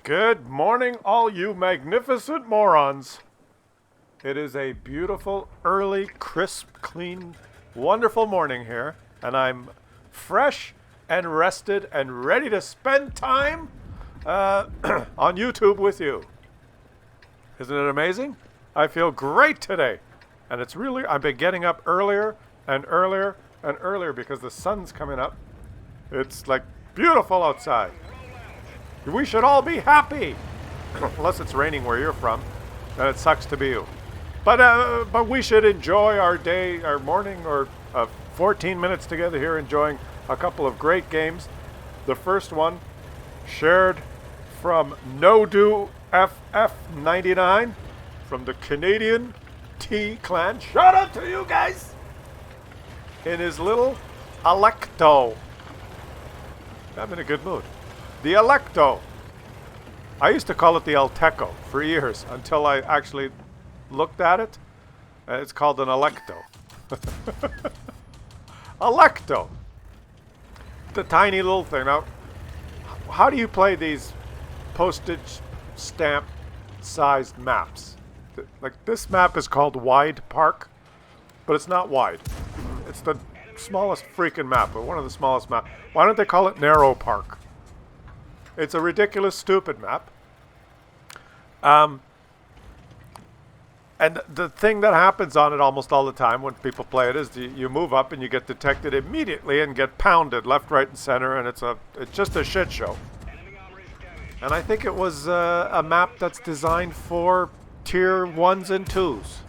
Good morning, all you magnificent morons. It is a beautiful, early, crisp, clean, wonderful morning here, and I'm fresh and rested and ready to spend time on YouTube with you. Isn't it amazing? I feel great today. And I've been getting up earlier and earlier and earlier because the sun's coming up. It's like beautiful outside. We should all be happy. Unless it's raining where you're from, then it sucks to be you. But we should enjoy our day, our morning, or 14 minutes together here enjoying a couple of great games. The first one, shared from NoDo FF99 from the Canadian T clan. Shout out to you guys! In his little Electo. I'm in a good mood. The Electo. I used to call it the Alteco for years until I actually looked at it. It's called an Electo. Electo. The tiny little thing. Now, how do you play these postage stamp sized maps? Like this map is called Wide Park, but it's not wide. It's the smallest freaking map, or one of the smallest maps. Why don't they call it Narrow Park? It's a ridiculous, stupid map. And the thing that happens on it almost all the time when people play it is you move up and you get detected immediately and get pounded left, right, and center, and it's just a shit show. And I think it was a map that's designed for tier 1s and 2s.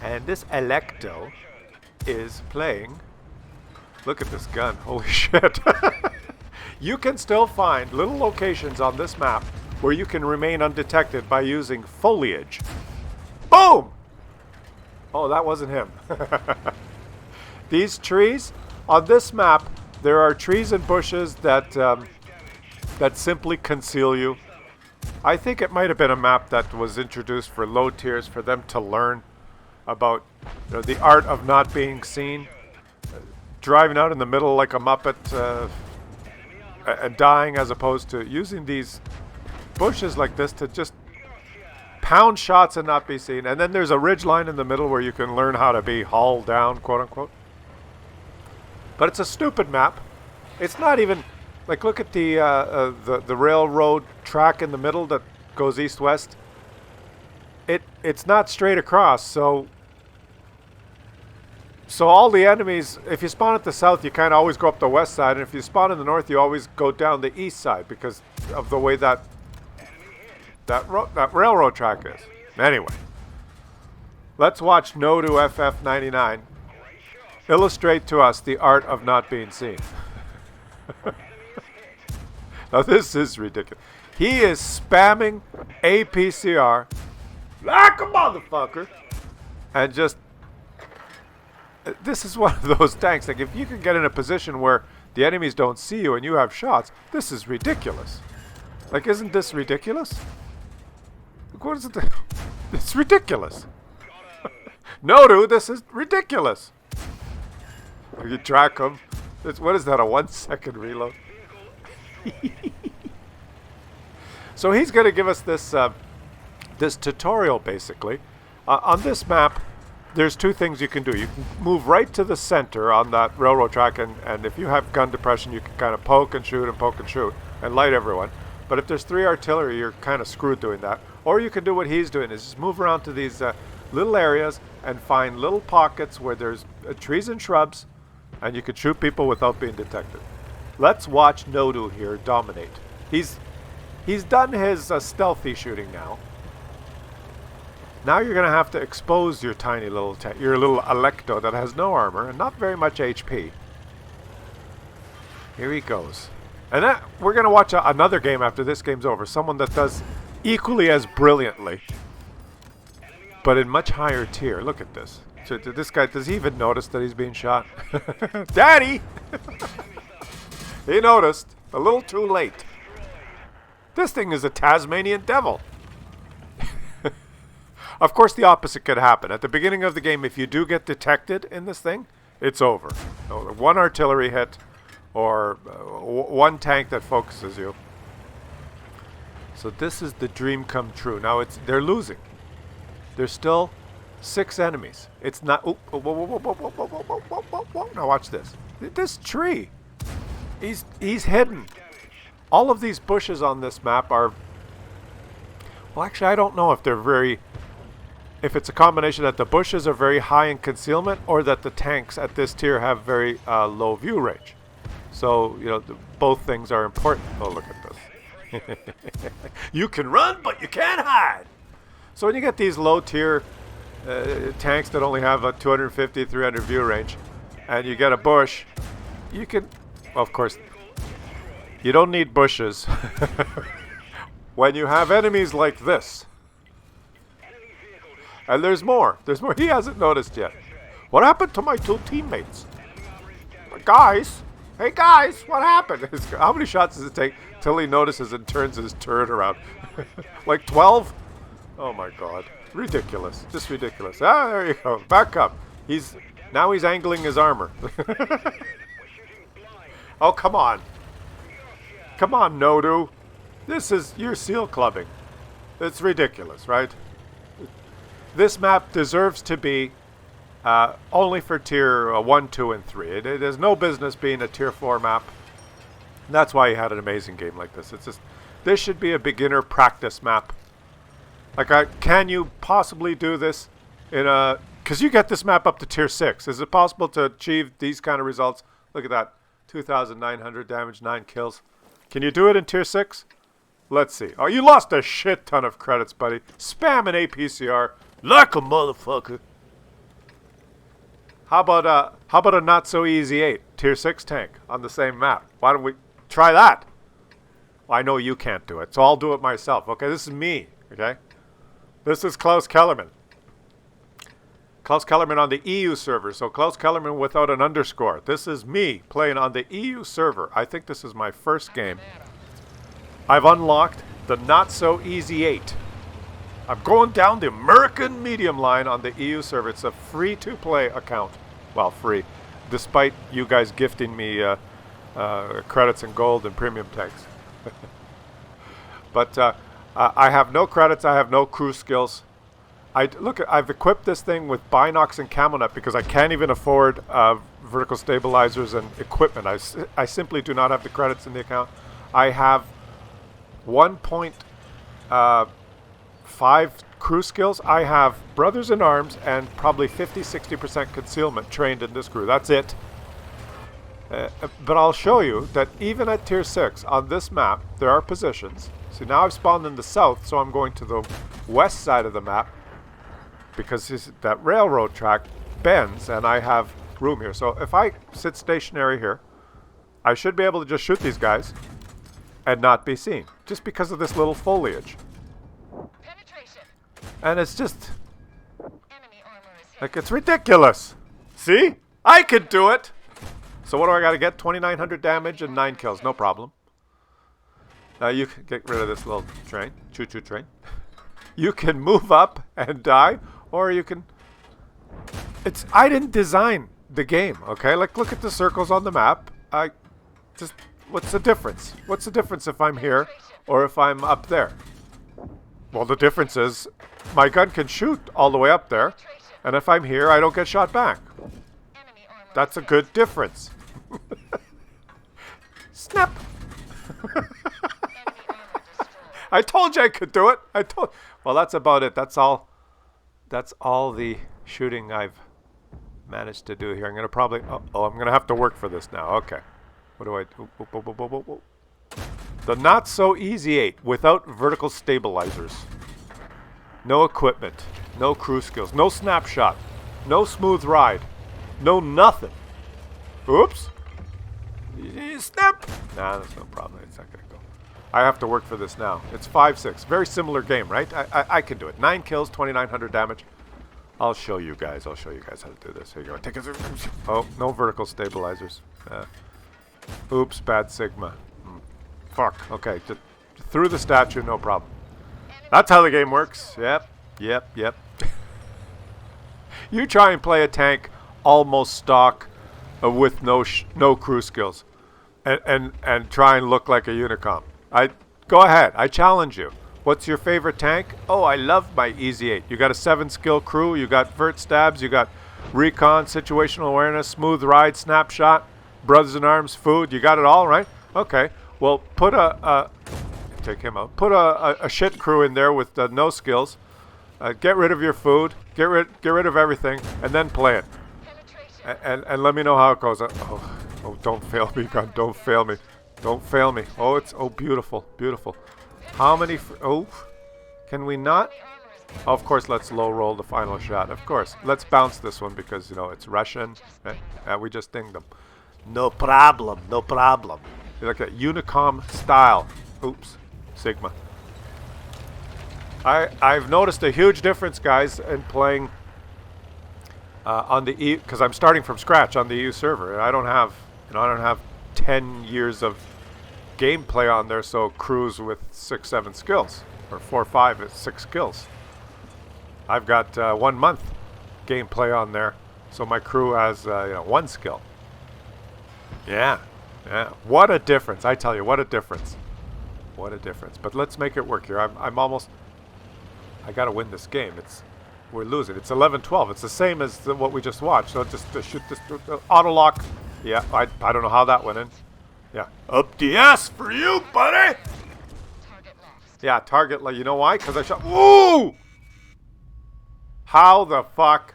And this Electo is playing. Look at this gun. Holy shit. You can still find little locations on this map where you can remain undetected by using foliage. Boom! Oh, that wasn't him. These trees, on this map, there are trees and bushes that simply conceal you. I think it might have been a map that was introduced for low tiers for them to learn about the art of not being seen. Driving out in the middle like a Muppet and dying, as opposed to using these bushes like this to just pound shots and not be seen. And then there's a ridge line in the middle where you can learn how to be hauled down, quote unquote. But it's a stupid map. It's not even like, look at the railroad track in the middle that goes east-west. It's not straight across, so all the enemies, if you spawn at the south, you kind of always go up the west side, and if you spawn in the north, you always go down the east side because of the way that railroad track is. Anyway, let's watch NoDo FF99 illustrate to us the art of not being seen. Now this is ridiculous. He is spamming APCR like a motherfucker, and just this is one of those tanks. Like, if you can get in a position where the enemies don't see you and you have shots, this is ridiculous. Like, isn't this ridiculous? Like, what is it? It's ridiculous. No, dude, this is ridiculous. You track him. What is that, a 1 second reload? So he's going to give us this this tutorial, basically. On this map, there's two things you can do. You can move right to the center on that railroad track, and if you have gun depression, you can kind of poke and shoot and light everyone. But if there's 3 artillery, you're kind of screwed doing that. Or you can do what he's doing, is just move around to these little areas and find little pockets where there's trees and shrubs, and you can shoot people without being detected. Let's watch NoDo here dominate. He's done his stealthy shooting now. Now you're going to have to expose your tiny little your little Electo that has no armor and not very much HP. Here he goes. And we're going to watch another game after this game's over. Someone that does equally as brilliantly, but in much higher tier. Look at this. So this guy, does he even notice that he's being shot? Daddy! He noticed. A little too late. This thing is a Tasmanian devil. Of course, the opposite could happen. At the beginning of the game, if you do get detected in this thing, it's over. So, 1 artillery hit or 1 tank that focuses you. So this is the dream come true. Now they're losing. There's still 6 enemies. It's not. Oh, whoa, whoa, whoa, whoa, whoa, whoa, whoa, whoa, whoa, whoa. Now watch this. This tree. He's hidden. All of these bushes on this map are. Well, actually, I don't know if they're very. If it's a combination that the bushes are very high in concealment, or that the tanks at this tier have very low view range. So both things are important. Oh, look at this. You can run, but you can't hide. So when you get these low tier tanks that only have a 250, 300 view range, and you get a bush, you can, well, of course, you don't need bushes when you have enemies like this. And there's more. There's more. He hasn't noticed yet. What happened to my 2 teammates? Guys. Hey, guys. What happened? How many shots does it take till he notices and turns his turret around? Like 12? Oh, my God. Ridiculous. Just ridiculous. Ah, there you go. Back up. Now he's angling his armor. Oh, come on. Come on, Nodu. You're seal clubbing. It's ridiculous, right? This map deserves to be only for tier 1, 2, and 3. It has no business being a tier 4 map. And that's why he had an amazing game like this. This should be a beginner practice map. Like, can you possibly do this because you get this map up to tier 6. Is it possible to achieve these kind of results? Look at that. 2,900 damage, 9 kills. Can you do it in tier 6? Let's see. Oh, you lost a shit ton of credits, buddy. Spam an APCR like a motherfucker. How about a not so easy 8 tier 6 tank on the same map? Why don't we try that? Well, I know you can't do it, so I'll do it myself. Okay, this is me. Okay, this is Klaus Kellerman. Klaus Kellerman on the EU server. So Klaus Kellerman without an underscore. This is me playing on the EU server. I think this is my first game. I've unlocked the not so easy 8. I'm going down the American medium line on the EU server. It's a free-to-play account. Well, free. Despite you guys gifting me credits and gold and premium tanks. But I have no credits. I have no crew skills. I've equipped this thing with Binox and Camelnet because I can't even afford vertical stabilizers and equipment. I simply do not have the credits in the account. I have 1.5 crew skills. I have brothers in arms and probably 50-60% concealment trained in this crew. That's it. But I'll show you that even at tier 6 on this map, there are positions. See, now I've spawned in the south, so I'm going to the west side of the map because that railroad track bends and I have room here. So if I sit stationary here, I should be able to just shoot these guys and not be seen, just because of this little foliage. Penetration. And it's just like, it's ridiculous. See? I could do it. So what do I got to get? 2,900 damage and 9 kills. No problem. Now you can get rid of this little train. Choo-choo train. You can move up and die, or you can... I didn't design the game, okay? Like, look at the circles on the map. What's the difference? What's the difference if I'm here or if I'm up there? Well, the difference is my gun can shoot all the way up there, and if I'm here, I don't get shot back. That's a good difference. Snap! I told you I could do it. Well, that's about it. That's all the shooting I've managed to do here. I'm gonna probably... Oh, I'm gonna have to work for this now. Okay. What do I do? The not so easy 8 without vertical stabilizers. No equipment. No crew skills. No snapshot. No smooth ride. No nothing. Oops. Snap. Nah, that's no problem. It's not gonna go. I have to work for this now. It's 5-6. Very similar game, right? I can do it. 9 kills, 2,900 damage. I'll show you guys. I'll show you guys how to do this. Here you go. Take a... Oh, no vertical stabilizers. Oops, bad Sigma. Fuck. Okay, just through the statue, no problem. That's how the game works. Yep. You try and play a tank almost stock with no crew skills, and try and look like a Unicom. Go ahead. I challenge you. What's your favorite tank? Oh, I love my Easy 8. You got a 7-skill crew. You got vert stabs. You got recon, situational awareness, smooth ride, snapshot, brothers in arms, food. You got it all, right? Okay. Well, put take him out. Put a shit crew in there with no skills. Get rid of your food. Get rid of everything, and then play it. And let me know how it goes. Oh, don't fail me, gun. Don't fail me. Don't fail me. Oh, beautiful, beautiful. How many? Can we not? Oh, of course, let's low roll the final shot. Of course, let's bounce this one because it's Russian. We just dinged them. No problem. No problem. Like a Unicom style. Oops, Sigma. I've noticed a huge difference, guys, in playing on the EU, because I'm starting from scratch on the EU server. I don't have 10 years of gameplay on there, so crews with 6, 7 skills, or 4, 5, 6 skills. I've got 1 month gameplay on there, so my crew has 1 skill. Yeah. What a difference! I tell you, what a difference. What a difference. But let's make it work here. I'm almost. I gotta win this game. We're losing. It's 11-12. It's the same as what we just watched. So just shoot this auto lock. Yeah, I don't know how that went in. Yeah, up the ass for you, buddy. Yeah, target. You know why? Because I shot. Woo! How the fuck?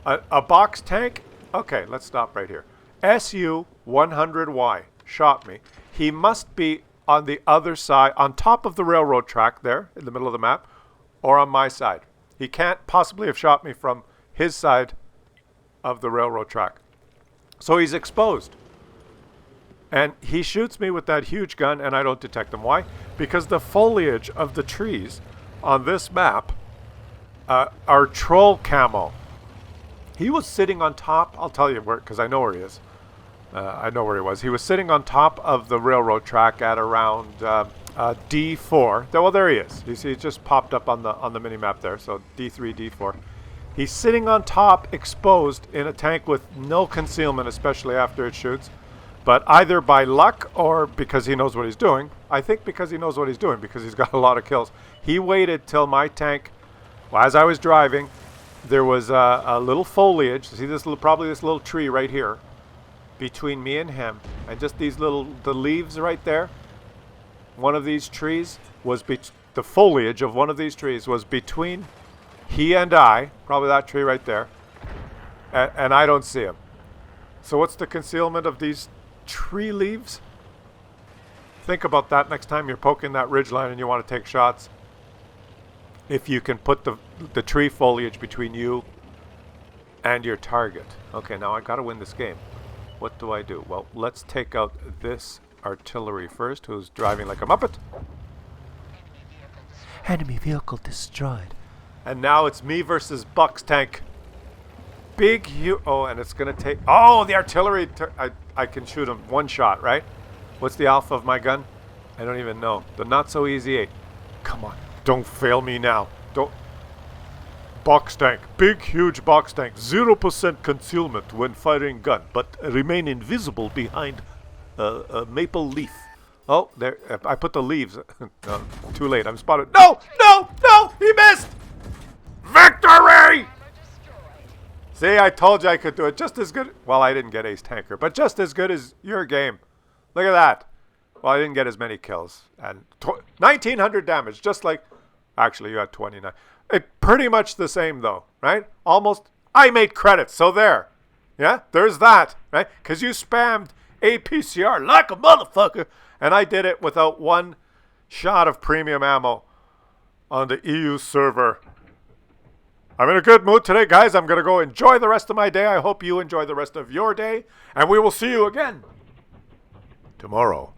A box tank? Okay, let's stop right here. SU-100Y shot me. He must be on the other side, on top of the railroad track there, in the middle of the map, or on my side. He can't possibly have shot me from his side of the railroad track. So he's exposed. And he shoots me with that huge gun, and I don't detect him. Why? Because the foliage of the trees on this map are troll camo. He was sitting on top. I'll tell you where, because I know where he is. I know where he was. He was sitting on top of the railroad track at around D4. Well, there he is. You see, it just popped up on the mini map there. So D3, D4. He's sitting on top, exposed in a tank with no concealment, especially after it shoots. But either by luck or because he knows what he's doing. I think because he knows what he's doing, because he's got a lot of kills. He waited till my tank, well, as I was driving, there was a little foliage. See this probably this little tree right here between me and him, and just the leaves right there. One of these trees was the foliage of one of these trees was between he and I, probably that tree right there, and I don't see him. So what's the concealment of these tree leaves? Think about that next time you're poking that ridgeline and you want to take shots. If you can put the tree foliage between you and your target. Okay, now I gotta win this game. What do I do? Well, let's take out this artillery first, who's driving like a muppet. Enemy vehicle destroyed. And now it's me versus Buck's tank. Big, huge. Oh, and it's gonna take. Oh, the artillery. I can shoot him one shot, right? What's the alpha of my gun? I don't even know. The not so easy 8. Come on, don't fail me now. Don't. Box tank, big huge box tank, 0% concealment when firing gun, but remain invisible behind a maple leaf. Oh, there, I put the leaves. No, too late, I'm spotted. No, he missed! Victory! See, I told you I could do it just as good. Well, I didn't get ace tanker, but just as good as your game. Look at that. Well, I didn't get as many kills. And 1,900 damage, just like, actually you had 29. Pretty much the same though, right? Almost. I made credits, so there. Yeah, there's that, right? Because you spammed APCR like a motherfucker, and I did it without one shot of premium ammo on the EU server. I'm in a good mood today, guys. I'm going to go enjoy the rest of my day. I hope you enjoy the rest of your day, and we will see you again tomorrow.